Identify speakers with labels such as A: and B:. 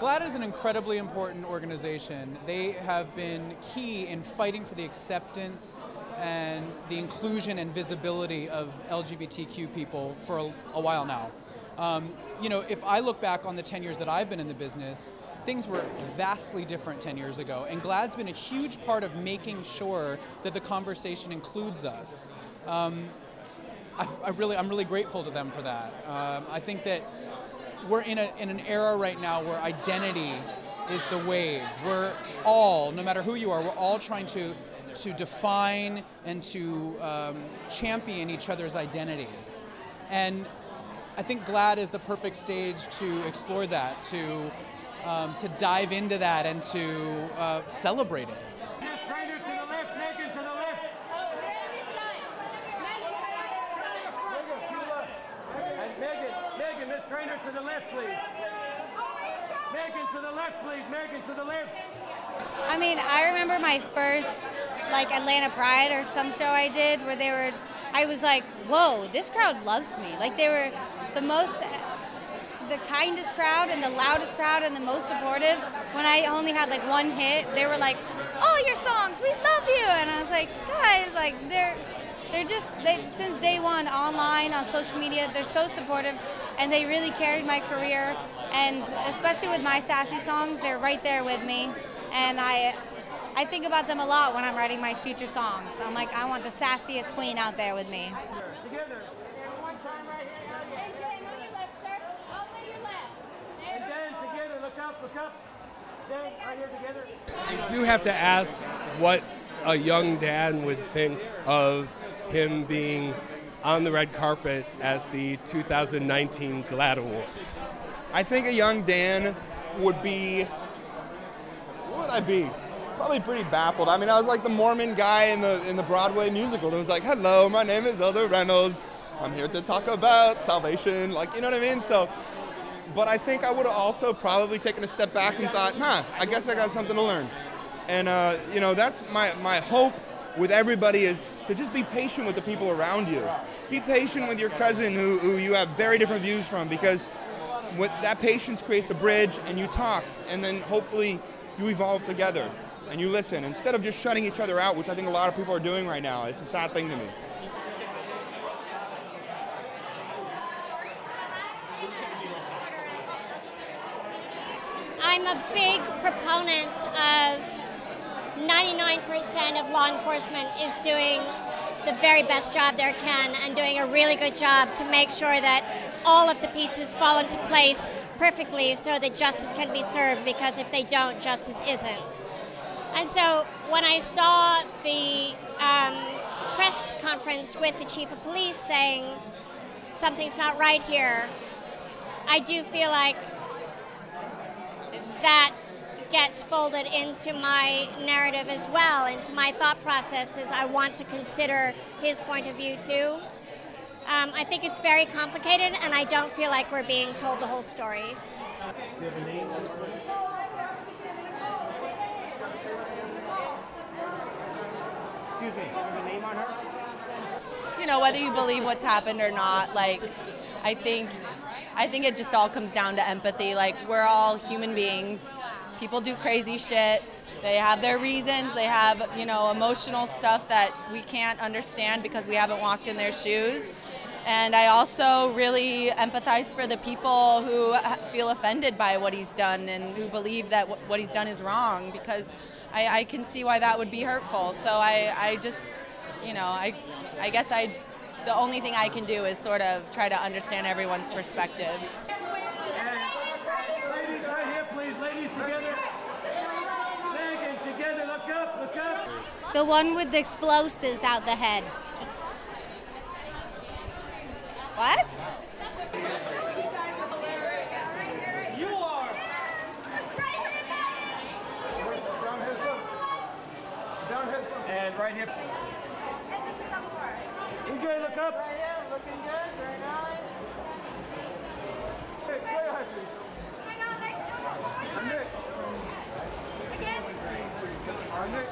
A: GLAAD is an incredibly important organization. They have been key in fighting for the acceptance and the inclusion and visibility of LGBTQ people for a while now. You know, if I look back on the 10 years that I've been in the business, things were vastly different 10 years ago, and GLAAD's been a huge part of making sure that the conversation includes us. I'm really grateful to them for that. I think that we're in an era right now where identity is the wave. We're all, no matter who you are, we're all trying to define and to champion each other's identity. And I think GLAAD is the perfect stage to explore that, to dive into that and to celebrate it.
B: Trainer to the left, please. Megan to the left, please. Megan to the left.
C: I mean, I remember my first like Atlanta Pride or some show I did where I was like, whoa, this crowd loves me. Like they were the kindest crowd and the loudest crowd and the most supportive. When I only had like one hit, they were like, oh, your songs, we love you. And I was like, guys, like they've since day one online on social media, they're so supportive. And they really carried my career, and especially with my sassy songs, they're right there with me. And I think about them a lot when I'm writing my future songs. I'm like, I want the sassiest queen out there with me.
B: Together. One time right here. And Dan, on your left, sir. Over your left. And Dan, together, look up, look up. Dan, right here together.
D: I do have to ask what a young Dan would think of him being on the red carpet at the 2019 GLAAD Awards.
E: I think a young Dan would be, what would I be? Probably pretty baffled. I mean, I was like the Mormon guy in the Broadway musical. It was like, hello, my name is Elder Reynolds. I'm here to talk about salvation, like, you know what I mean? So, but I think I would have also probably taken a step back and thought, I guess I got something to learn. And, you know, that's my hope with everybody, is to just be patient with the people around you. Be patient with your cousin who you have very different views from, because that patience creates a bridge, and you talk, and then hopefully you evolve together and you listen instead of just shutting each other out, which I think a lot of people are doing right now. It's a sad thing to me.
F: I'm a big proponent of 99% of law enforcement is doing the very best job they can and doing a really good job to make sure that all of the pieces fall into place perfectly so that justice can be served, because if they don't, justice isn't. And so when I saw the press conference with the chief of police saying something's not right here, I do feel like that gets folded into my narrative as well, into my thought processes. I want to consider his point of view too. I think it's very complicated, and I don't feel like we're being told the whole story.
B: Do you have a name? Excuse me, do you have a name on her?
G: You know, whether you believe what's happened or not, like, I think it just all comes down to empathy. Like, we're all human beings. People do crazy shit. They have their reasons. They have, you know, emotional stuff that we can't understand because we haven't walked in their shoes. And I also really empathize for the people who feel offended by what he's done and who believe that what he's done is wrong, because I can see why that would be hurtful. So I just, you know, I guess the only thing I can do is sort of try to understand everyone's perspective.
B: Ladies, right here, please. Ladies, together. Megan, together. Look up, look up.
C: The one with the explosives out the head. What?
B: You are. And right here. EJ, look up. Right here, looking good, very nice. Hey, play your high, please. Nick. Nick.